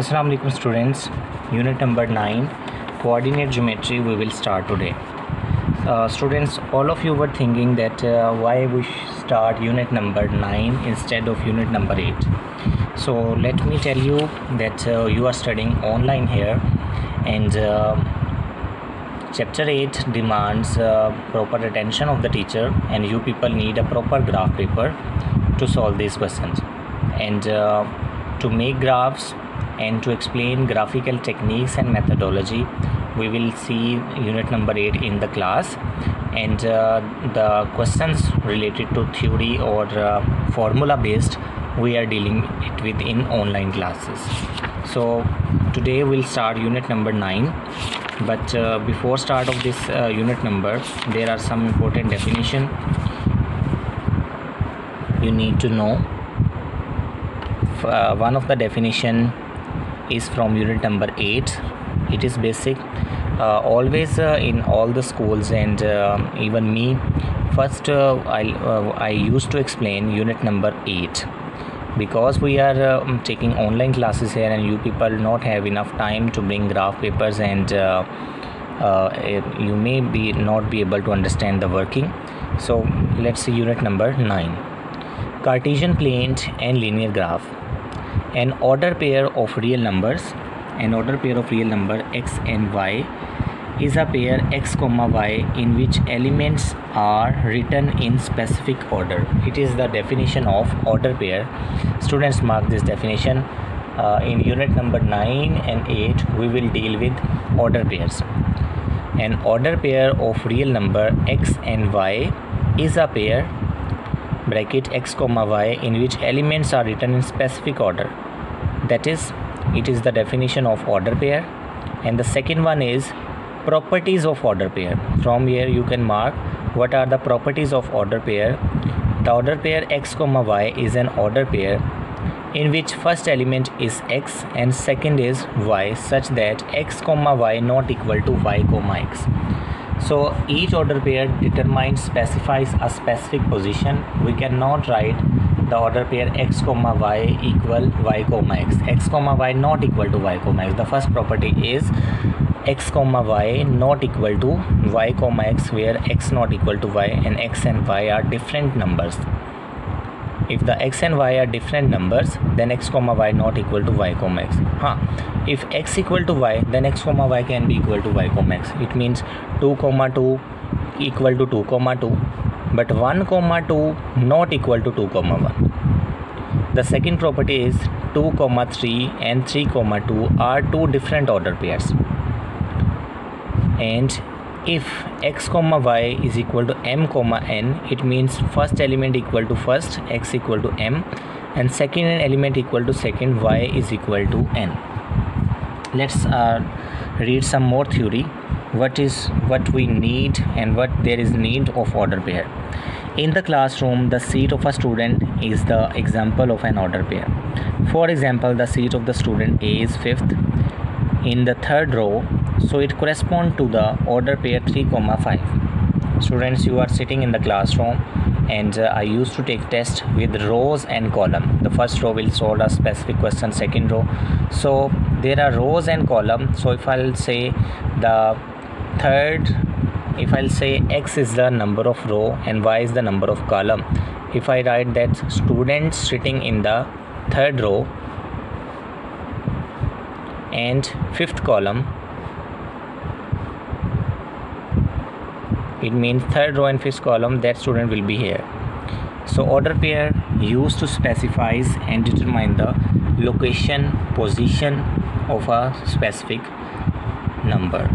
Assalamu alaikum students. Unit number 9, coordinate geometry, we will start today. Students, all of you were thinking that why we start unit number 9 instead of unit number 8. So let me tell you that you are studying online here, and chapter 8 demands proper attention of the teacher, and you people need a proper graph paper to solve these questions, and to make graphs and to explain graphical techniques and methodology. We will see unit number 8 in the class, and the questions related to theory or formula based we are dealing it with in online classes. So today we'll start unit number 9, but before start of this unit number, there are some important definition you need to know. One of the definition is from unit number 8. It is basic. Always in all the schools, and even me, first I used to explain unit number 8, because we are taking online classes here, and you people not have enough time to bring graph papers, and you may not be able to understand the working. So let's see unit number 9. Cartesian plane and linear graph. An order pair of real numbers, x and y, is a pair x comma y in which elements are written in specific order. It is the definition of order pair. Students, mark this definition. In unit number 9 and 8 we will deal with order pairs. An order pair of real number x and y is a pair bracket x comma y in which elements are written in specific order. That is, it is the definition of order pair. And the second one is properties of order pair. From here you can mark what are the properties of order pair. The order pair x comma y is an order pair in which first element is x and second is y, such that x comma y not equal to y comma x. So each order pair specifies a specific position. We cannot write the order pair x comma y equal y comma x, x comma y not equal to y comma x. The first property is x comma y not equal to y comma x, where x not equal to y and x and y are different numbers. If the x and y are different numbers, then x comma y not equal to y comma x. If x equal to y, then x comma y can be equal to y comma x. It means 2 comma 2 equal to 2 comma 2, but 1 comma 2 not equal to 2 comma 1. The second property is 2 comma 3 and 3 comma 2 are two different order pairs. And if x comma y is equal to m comma n, it means first element equal to first, x equal to m, and second element equal to second, y is equal to n. Let's read some more theory. What we need and what there is need of order pair. In the classroom, the seat of a student is the example of an order pair. For example, the seat of the student A is 5th in the 3rd row, so it corresponds to the order pair 3 comma 5. Students, you are sitting in the classroom, and I used to take test with rows and column. The first row will solve a specific question, second row. So there are rows and column. So if I'll say the third, if I'll say x is the number of row and y is the number of column, if I write that students sitting in the 3rd row and 5th column, it means 3rd row and 5th column, that student will be here. So order pair used to specify and determine the location, position of a specific number.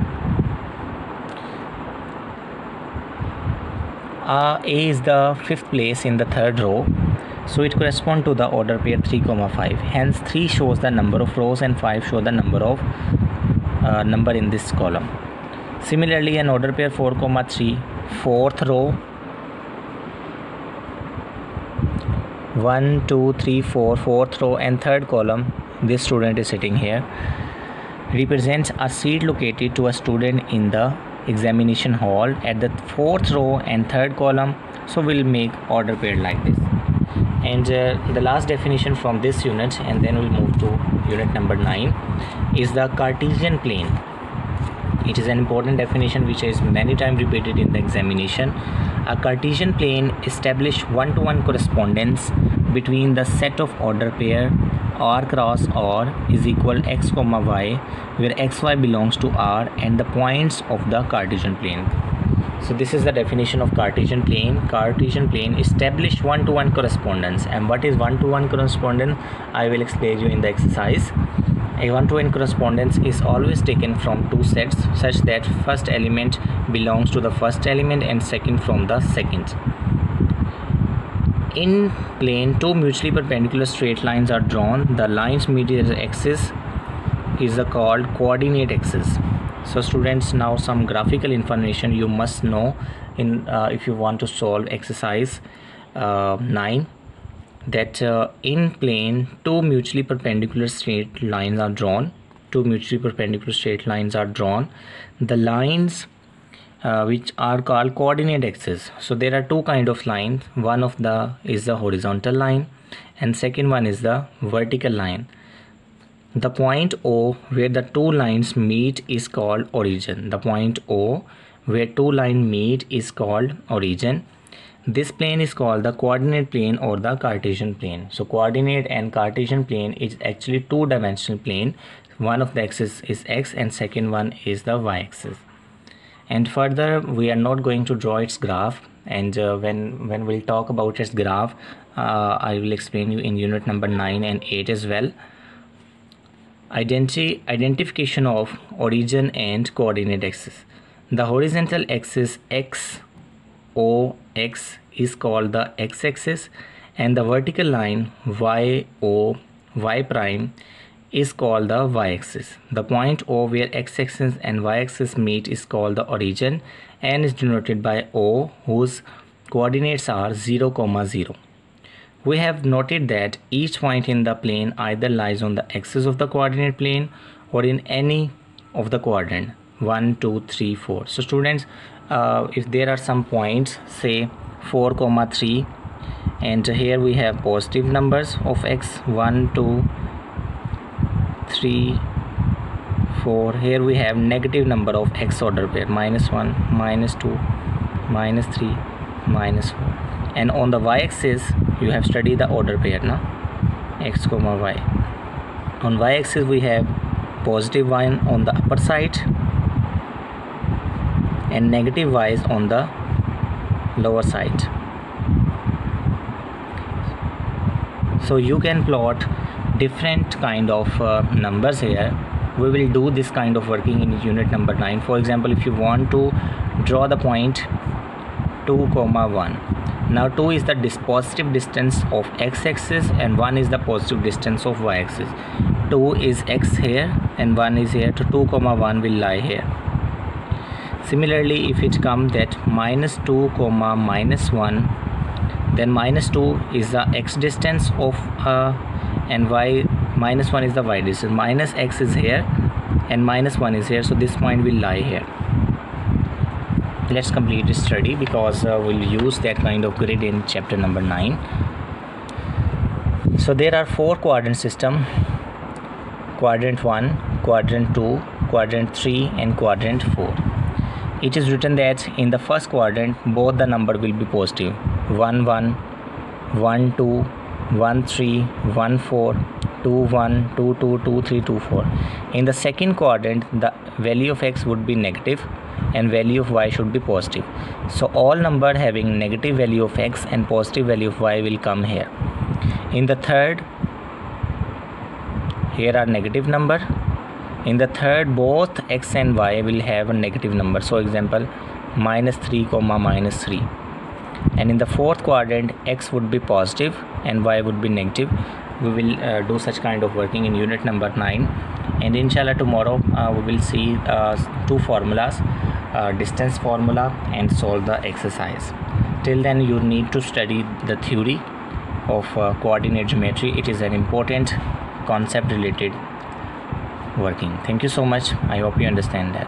A is the 5th place in the 3rd row, so it corresponds to the order pair 3 comma 5. Hence 3 shows the number of rows and 5 show the number of number in this column. Similarly, an order pair 4 comma 3, 4th row, 1 2 3 4, 4th row and 3rd column, this student is sitting here, represents a seat located to a student in the examination hall at the 4th row and 3rd column. So we'll make order pair like this. And the last definition from this unit, and then we'll move to unit number 9, is the Cartesian plane. It is an important definition which is many times repeated in the examination. A Cartesian plane establish one-to-one correspondence between the set of order pair r cross r is equal x comma y, where xy belongs to R and the points of the Cartesian plane. So this is the definition of Cartesian plane. Cartesian plane establish one-to-one correspondence. And what is one-to-one correspondence? I will explain you in the exercise. A one-to-one correspondence is always taken from two sets such that first element belongs to the first element and second from the second. In plane, two mutually perpendicular straight lines are drawn. The lines median axis is called coordinate axis. So students, now some graphical information you must know in if you want to solve exercise 9, that in plane two mutually perpendicular straight lines are drawn. Two mutually perpendicular straight lines are drawn. The lines which are called coordinate axis. So there are two kind of lines. One of the is the horizontal line and second one is the vertical line. The point O where the two lines meet is called origin. The point O where two lines meet is called origin. This plane is called the coordinate plane or the Cartesian plane. So coordinate and Cartesian plane is actually two-dimensional plane. One of the axis is x and second one is the y axis. And further we are not going to draw its graph, and when we'll talk about its graph, I will explain you in unit number 9 and 8 as well. Identification of origin and coordinate axis. The horizontal axis x o x is called the x-axis, and the vertical line y o y prime is called the y-axis. The point O where x-axis and y-axis meet is called the origin and is denoted by O, whose coordinates are 0, 0. We have noted that each point in the plane either lies on the axis of the coordinate plane or in any of the quadrant 1, 2, 3, 4. So students, if there are some points, say 4, 3, and here we have positive numbers of x 1, 2, 3, 4. Here we have negative number of x order pair -1, -2, -3, -4. And on the y-axis you have studied the order pair now, x comma y. On y-axis we have positive 1 on the upper side and negative y's on the lower side. So you can plot different kind of numbers here. We will do this kind of working in unit number 9. For example, if you want to draw the point 2, 1. Now 2 is the positive distance of x-axis and 1 is the positive distance of y-axis. 2 is x here and 1 is here, so 2, 1 will lie here. Similarly, if it comes that -2, -1, then -2 is the x distance of and y -1 is the y distance. Minus x is here and -1 is here, so this point will lie here. Let's complete this study because we'll use that kind of grid in chapter number 9. So there are 4 quadrant system: quadrant 1, quadrant 2, quadrant 3 and quadrant 4. It is written that in the first quadrant both the number will be positive: 1, 1, 1, 2, 1, 3, 1, 4, 2, 1, 2, 2, 2, 3, 2, 4. In the second quadrant the value of x would be negative and value of y should be positive. So all number having negative value of x and positive value of y will come here. In the third, here are negative number. In the third, both x and y will have a negative number. So example, -3, -3. And in the fourth quadrant, x would be positive and y would be negative. We will do such kind of working in unit number 9. And inshallah tomorrow we will see 2 formulas, distance formula and solve the exercise. Till then you need to study the theory of coordinate geometry. It is an important concept related working. Thank you so much. I hope you understand that.